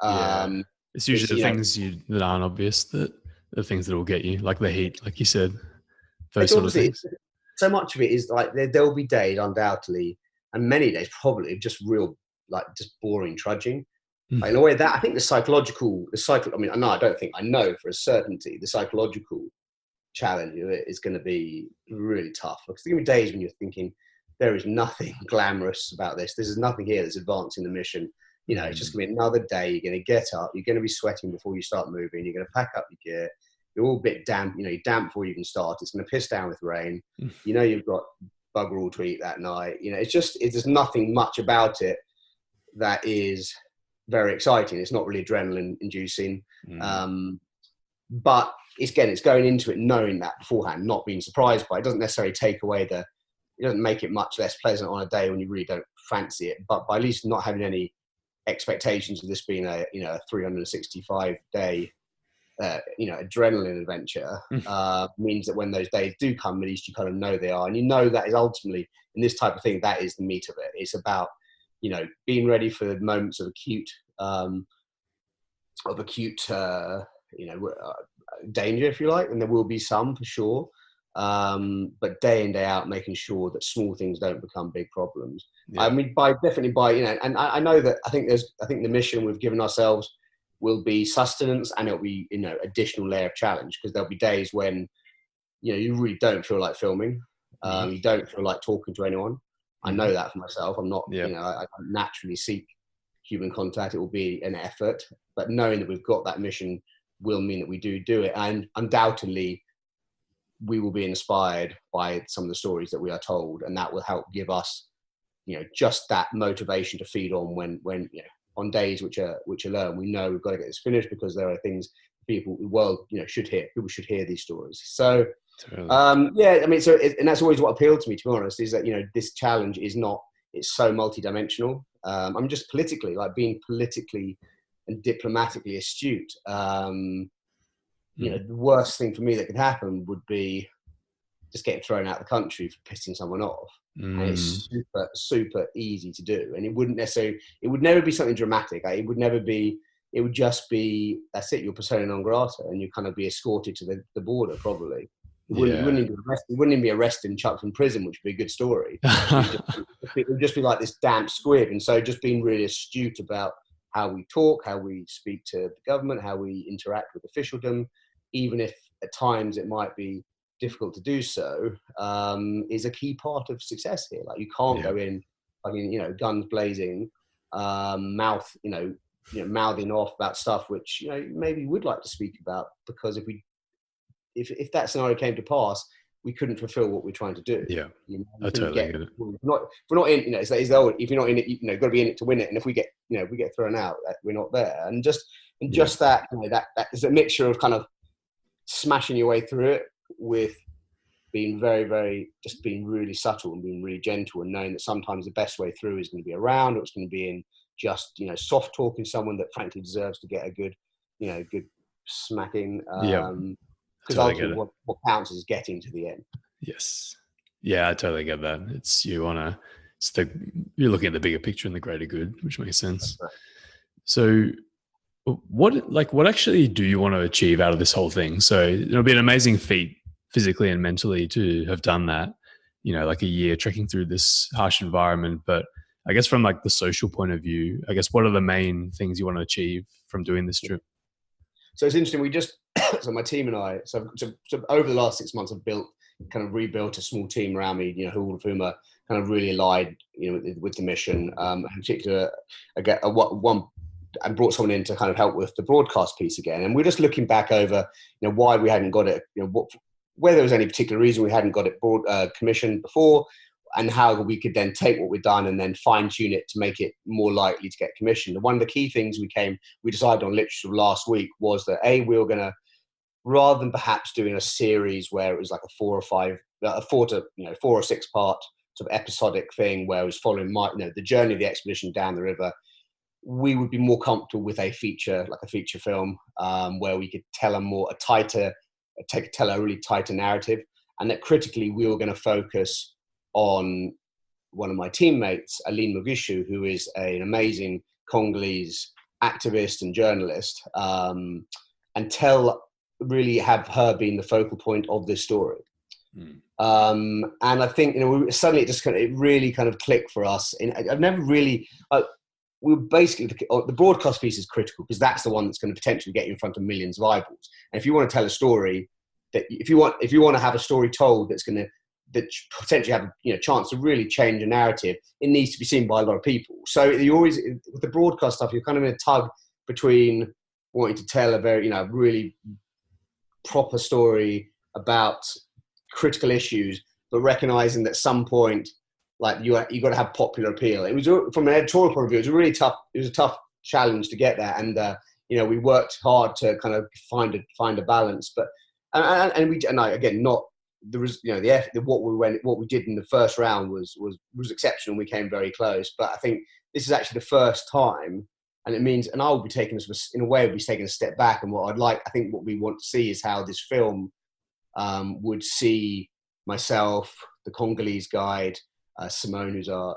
It's usually the things that aren't obvious, that the things that will get you, like the heat, like you said, those sort of things. So much of it is like there will be days, undoubtedly, and many days probably just real, like, just boring trudging. Like, in a way that I think I mean, no, I don't think, I know for a certainty the psychological challenge of it is going to be really tough, because there are going to be days when you're thinking there is nothing glamorous about this. There's nothing here that's advancing the mission. You know, it's just going to be another day. You're going to get up. You're going to be sweating before you start moving. You're going to pack up your gear. you're all a bit damp, you're damp before you even start. It's going to piss down with rain. You've got bugger all to eat that night. There's nothing much about it that is very exciting. It's not really adrenaline inducing. But it's going into it knowing that beforehand, not being surprised by it. It doesn't necessarily take away it doesn't make it much less pleasant on a day when you really don't fancy it. But by at least not having any expectations of this being a 365 day adrenaline adventure means that when those days do come, at least you kind of know they are, and that is ultimately, in this type of thing, that is the meat of it. It's about being ready for the moments of acute danger, if you like, and there will be some for sure, but day in, day out, making sure that small things don't become big problems. I mean, and I know that I think the mission we've given ourselves will be sustenance, and it'll be additional layer of challenge, because there'll be days when you really don't feel like filming, you don't feel like talking to anyone. I know that for myself. I'm not, I don't naturally seek human contact. It will be an effort, but knowing that we've got that mission will mean that we do it, and undoubtedly we will be inspired by some of the stories that we are told, and that will help give us just that motivation to feed on when on days which are low, we know we've got to get this finished, because there are things people should hear. People should hear these stories. So totally. I mean, and that's always what appealed to me, to be honest, is that this challenge is not, it's so multidimensional. I'm just being politically and diplomatically astute. The worst thing for me that could happen would be just getting thrown out of the country for pissing someone off. And it's super, super easy to do. And it would never be something dramatic. It would just be, that's it, you're persona non grata, and you kind of be escorted to the border, probably. You wouldn't even be arrested and chucked in prison, which would be a good story. It would just be like this damp squib. And so just being really astute about how we talk, how we speak to the government, how we interact with officialdom, even if at times it might be difficult to do so, is a key part of success here. Like, you can't go in, guns blazing, mouthing off about stuff which maybe you would like to speak about, because if that scenario came to pass, we couldn't fulfill what we're trying to do. I totally get it. If we're not in, it's if you're not in it, got to be in it to win it. And if we get thrown out, we're not there. And just that, that is a mixture of kind of smashing your way through it with being very, very, just being really subtle and being really gentle, and knowing that sometimes the best way through is going to be around, or it's going to be in just, soft talking someone that frankly deserves to get a good, good smacking. Because ultimately what counts is getting to the end. Yes. Yeah, I totally get that. You're looking at the bigger picture and the greater good, which makes sense. Right. So what actually do you want to achieve out of this whole thing? So it'll be an amazing feat physically and mentally to have done that, like a year trekking through this harsh environment. But I guess from the social point of view, I guess what are the main things you want to achieve from doing this trip? So it's interesting. So my team and I, so over the last 6 months, I've rebuilt a small team around me, all of whom are kind of really aligned, with the mission. In particular, I get and brought someone in to kind of help with the broadcast piece again. And we're just looking back over, why we hadn't got it, whether there was any particular reason we hadn't got it commissioned before, and how we could then take what we've done and then fine tune it to make it more likely to get commissioned. And one of the key things we decided on literally last week was that we were going to, rather than perhaps doing a series where it was like a 4 or 6 part sort of episodic thing where it was following the journey of the expedition down the river, we would be more comfortable with a feature film, where we could tell a really tighter narrative. And that critically, we were going to focus on one of my teammates, Aline Mugishu, who is an amazing Congolese activist and journalist, and really have her being the focal point of this story. And I think, suddenly it really kind of clicked for us. I've never really, we basically, the broadcast piece is critical, because that's the one that's going to potentially get you in front of millions of eyeballs. And if you want to tell a story if you want to have a story told that potentially have a chance to really change a narrative, it needs to be seen by a lot of people. So you always, with the broadcast stuff, you're kind of in a tug between wanting to tell a very, really proper story about critical issues, but recognizing that at some point, like you got to have popular appeal. It was, from an editorial point of view, it was a really tough. It was a tough challenge to get there, and we worked hard to kind of find a balance. But again, not there was what we did in the first round was exceptional. We came very close, but I think this is actually the first time, and it means, and I will be taking this in a way, we'll be taking a step back. And I think what we want to see is how this film would see myself, the Congolese guide, Simone, who's our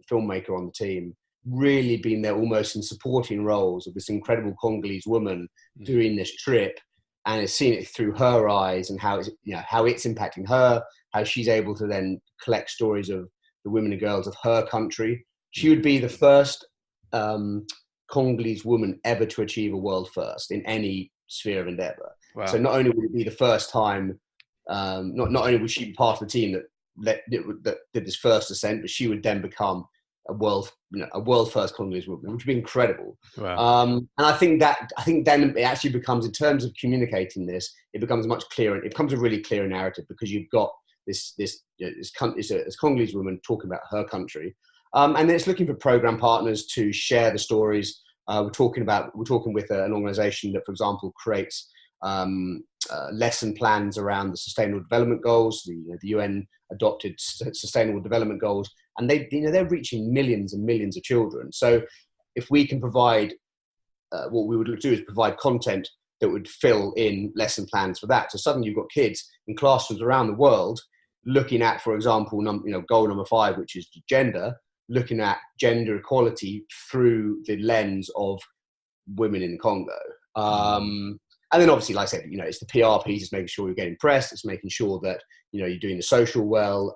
filmmaker on the team, really being there almost in supporting roles of this incredible Congolese woman doing this trip, and has seen it through her eyes and how it's impacting her, how she's able to then collect stories of the women and girls of her country. She would be the first Congolese woman ever to achieve a world first in any sphere of endeavor. Wow. So not only would it be the first time, not only would she be part of the team that did this first ascent, but she would then become a world first Congolese woman, which would be incredible. Wow. And I think then it actually becomes, in terms of communicating this, it becomes much clearer. It becomes a really clear narrative, because you've got this Congolese woman talking about her country, and then it's looking for program partners to share the stories. We're talking with an organisation that, for example, creates lesson plans around the Sustainable Development Goals, the UN adopted Sustainable Development Goals, and they're reaching millions and millions of children. So if we can provide, what we would do is provide content that would fill in lesson plans for that. So suddenly you've got kids in classrooms around the world looking at, for example, goal number 5, which is gender, looking at gender equality through the lens of women in Congo. And then obviously, like I said, it's the PR piece, it's making sure you're getting press, it's making sure that, you're doing the social well.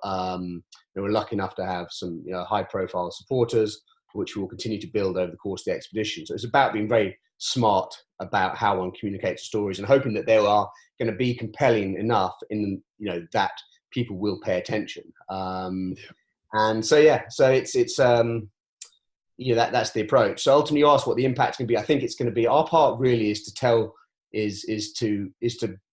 We're lucky enough to have some, high profile supporters, which we will continue to build over the course of the expedition. So it's about being very smart about how one communicates stories, and hoping that they are going to be compelling enough in, that people will pay attention. And so it's that's the approach. So ultimately, you ask what the impact can be. I think it's going to be, our part really is to tell, is to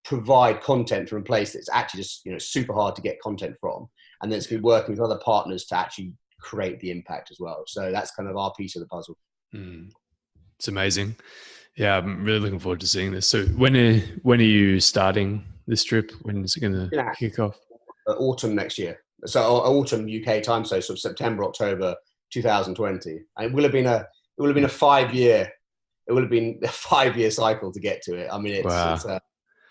provide content from a place that's actually just super hard to get content from, and then it's going to be working with other partners to actually create the impact as well. So that's kind of our piece of the puzzle. It's amazing. Yeah, I'm really looking forward to seeing this. So when are you starting this trip? When is it going to kick off? Autumn next year. So autumn UK time, so sort of September, October 2020. And it will have been a 5-year. It would have been a 5-year cycle to get to it. I mean,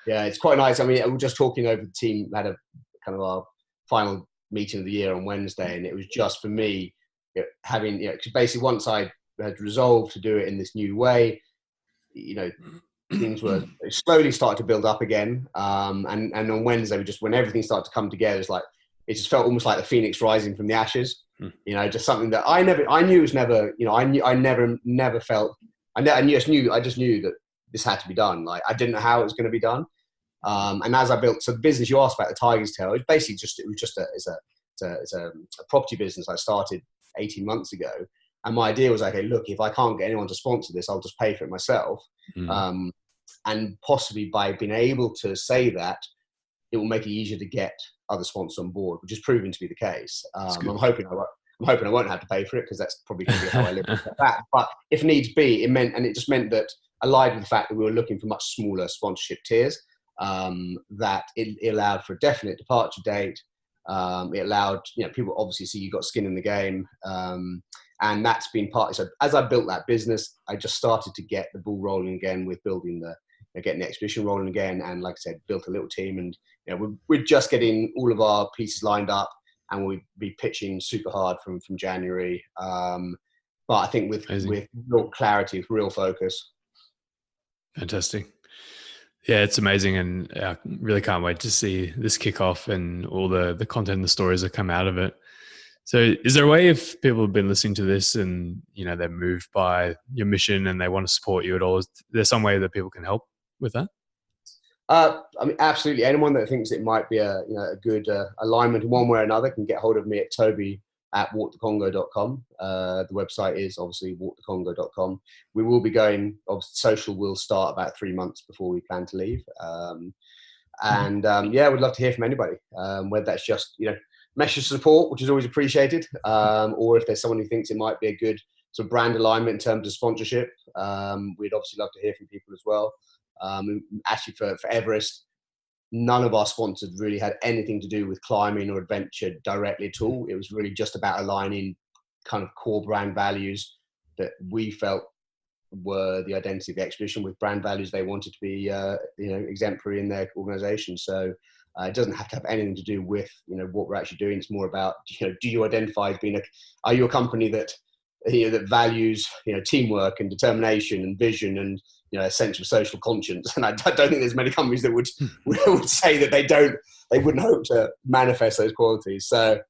it's quite nice. I mean, we were just talking over the team, had a kind of our final meeting of the year on Wednesday, and it was just for me having, because basically once I had resolved to do it in this new way, things were slowly started to build up again. And on Wednesday, when everything started to come together, it just felt almost like the phoenix rising from the ashes. Just something that I knew was never, I just knew that this had to be done. Like, I didn't know how it was going to be done. And as I built, so the business you asked about, the Tiger's Tail, it's basically it's a property business I started 18 months ago. And my idea was, okay, look, if I can't get anyone to sponsor this, I'll just pay for it myself. And possibly by being able to say that, it will make it easier to get other sponsors on board, which is proving to be the case. I'm hoping I won't have to pay for it, because that's probably going to be how I live with that. But if needs be, it just meant that, allied with the fact that we were looking for much smaller sponsorship tiers, that it allowed for a definite departure date. It allowed people obviously see you've got skin in the game, and that's been partly. So as I built that business, I just started to get the ball rolling again with building getting the expedition rolling again, and like I said, built a little team, and we're just getting all of our pieces lined up, and we'll be pitching super hard from January. But I think with real clarity, with real focus. Fantastic. Yeah, it's amazing, and I really can't wait to see this kick off and all the content and the stories that come out of it. So is there a way, if people have been listening to this and they're moved by your mission and they want to support you at all, is there some way that people can help with that? I mean, absolutely. Anyone that thinks it might be a good alignment in one way or another can get hold of me at Toby at walkthecongo.com. The website is obviously walkthecongo.com. We will be going, obviously, social will start about 3 months before we plan to leave. Yeah, we'd love to hear from anybody, whether that's just, message support, which is always appreciated, or if there's someone who thinks it might be a good sort of brand alignment in terms of sponsorship, we'd obviously love to hear from people as well. Actually, for Everest, none of our sponsors really had anything to do with climbing or adventure directly at all. It was really just about aligning kind of core brand values that we felt were the identity of the expedition with brand values they wanted to be, exemplary in their organization. So it doesn't have to have anything to do with, what we're actually doing. It's more about, do you identify as being are you a company that, that values, teamwork and determination and vision and, a sense of social conscience. And I don't think there's many companies that would say that they wouldn't hope to manifest those qualities. So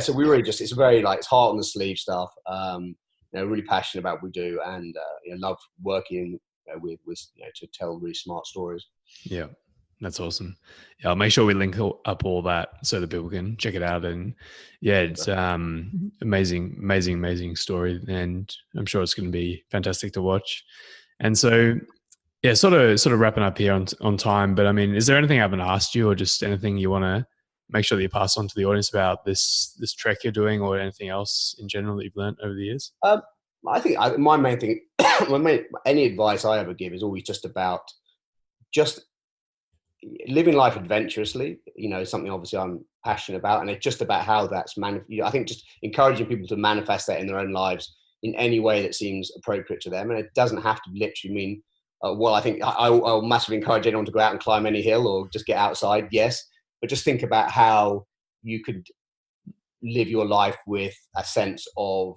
so we really just, it's very it's heart on the sleeve stuff. Really passionate about what we do, and love working with to tell really smart stories. Yeah, that's awesome. Yeah, I'll make sure we link up all that so that people can check it out. And it's amazing story, and I'm sure it's going to be fantastic to watch. And so, sort of wrapping up here on time. But I mean, is there anything I haven't asked you, or just anything you want to make sure that you pass on to the audience about this trek you're doing, or anything else in general that you've learned over the years? I think my main thing, any advice I ever give is always just about living life adventurously. Something obviously I'm passionate about, and it's just about how that's I think just encouraging people to manifest that in their own lives in any way that seems appropriate to them. And it doesn't have to literally mean, I think I'll massively encourage anyone to go out and climb any hill or just get outside. Yes. But just think about how you could live your life with a sense of,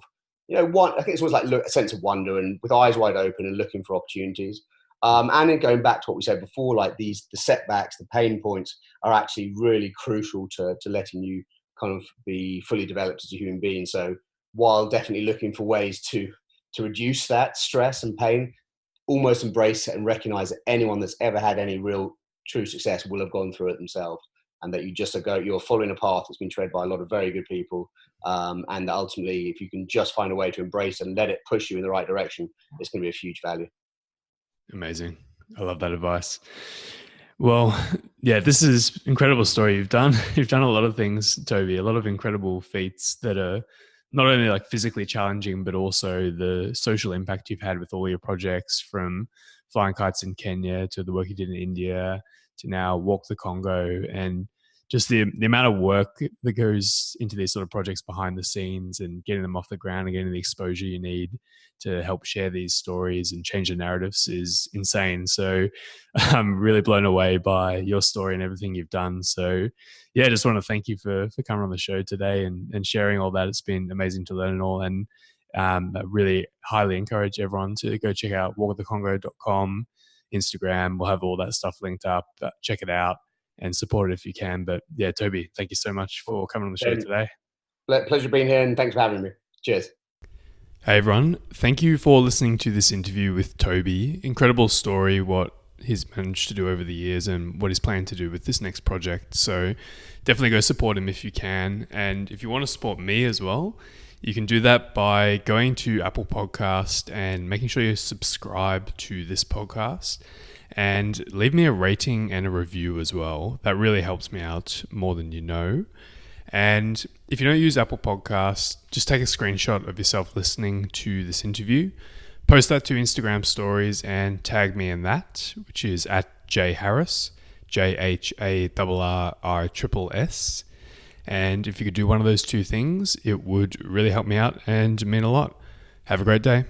I think it's always a sense of wonder and with eyes wide open and looking for opportunities. And then going back to what we said before, the setbacks, the pain points are actually really crucial to letting you kind of be fully developed as a human being. So while definitely looking for ways to reduce that stress and pain, almost embrace it and recognize that anyone that's ever had any real true success will have gone through it themselves, and that you're following a path that's been tread by a lot of very good people. And that ultimately, if you can just find a way to embrace and let it push you in the right direction, it's going to be of huge value. Amazing. I love that advice. Well, this is incredible story you've done. You've done a lot of things, Toby, a lot of incredible feats that are not only physically challenging, but also the social impact you've had with all your projects, from flying kites in Kenya to the work you did in India to now Walk the Congo, and just the amount of work that goes into these sort of projects behind the scenes and getting them off the ground and getting the exposure you need to help share these stories and change the narratives is insane. So I'm really blown away by your story and everything you've done. So I just want to thank you for coming on the show today and sharing all that. It's been amazing to learn it all. And I really highly encourage everyone to go check out walkthecongo.com, Instagram. We'll have all that stuff linked up. Check it out and support it if you can. But Toby, thank you so much for coming on the show today. Pleasure being here, and thanks for having me. Cheers. Hey everyone, thank you for listening to this interview with Toby. Incredible story, what he's managed to do over the years and what he's planning to do with this next project. So definitely go support him if you can. And if you want to support me as well, you can do that by going to Apple Podcast and making sure you subscribe to this podcast. And leave me a rating and a review as well. That really helps me out more than you know. And if you don't use Apple Podcasts, just take a screenshot of yourself listening to this interview, post that to Instagram stories and tag me in that, which is at jharris, JHARRISS. And if you could do one of those two things, it would really help me out and mean a lot. Have a great day.